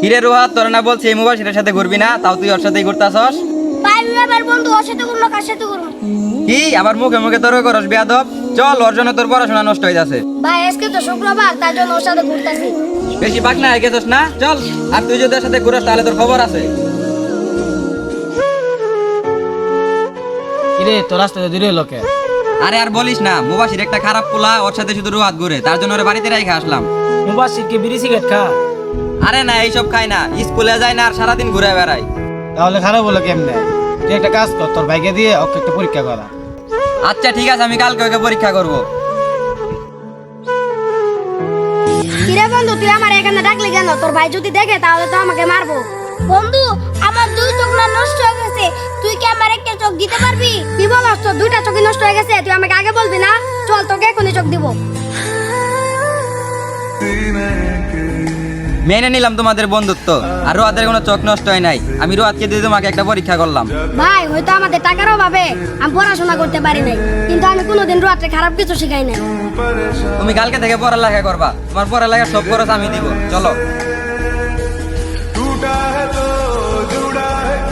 হিরে রোহাত, তোর না বলছি এই মুবাশিরের সাথে ঘুরবি না, তাও তুই ওর সাথেই ঘুরতাছস। ভাই আমি আমার বন্ধু ওর সাথে করবো, কার সাথে করবো? কি আবার মুখে মুখে তর্ক করস বেয়াদব? চল, ওর জন্য তোর পড়াশোনা নষ্ট হয়ে যাচ্ছে। ভাই আজকে তো শুক্রবার, তার জন্য ওর সাথে ঘুরতেছি। বেশি পাকনা হয়ে গেছস না? চল, আর তুই যদি ওর সাথে ঘুরস তাহলে তোর খবর আছে। কিরে তোর রাস্তাতে দূরে লোকে? আরে আর বলিস না, মুবাশির একটা খারাপ পোলা, ওর সাথে শুধু রোহাত ঘুরে, তার জন্য ওর বাড়িতে রাইখা আসলাম। মুবাশির কি বিড়ি সিগারেট খা? আরে না, এইসব খাই না, স্কুলে যায় না আর সারাদিন ঘুরে বেড়ায়। তাহলে খারাপ হলো কেমনে? তুই একটা কাজ কর, তোর ভাইকে দিয়ে ওকে একটা পরীক্ষা করা। আচ্ছা ঠিক আছে, আমি কালকে ওকে পরীক্ষা করব। কিরে বন্ধু, তুই আমার এখানে ডাকলি কেন? তোর ভাই যদি দেখে তাহলে তো আমাকে মারবো। বন্ধু, আমার দুই চোখ না নষ্ট হয়ে গেছে, তুই কি আমার একটা চোখ দিতে পারবি? কি বলছ, তোর দুইটা চোখই নষ্ট হয়ে গেছে? তুই আমাকে আগে বলবি না? চল, তোকে এখনই চোখ দিব। মেনে নিলাম তোমাদের বন্ধুত্ব, আর রোহাতের কোনো চোখ নষ্ট হয় নাই। আমি রোহাতকে দিয়ে তোমাকে একটা পরীক্ষা করলাম। ভাই হয়তো আমাদের টাকার অভাবে আমি পড়াশোনা করতে পারি নাই, কিন্তু আমি কোনোদিন রাত্রে খারাপ কিছু শিখাই নাই। তুমি কালকে থেকে পড়ালেখা করবা, তোমার পড়ালেখা সব খরচ আমি দিব। চলো।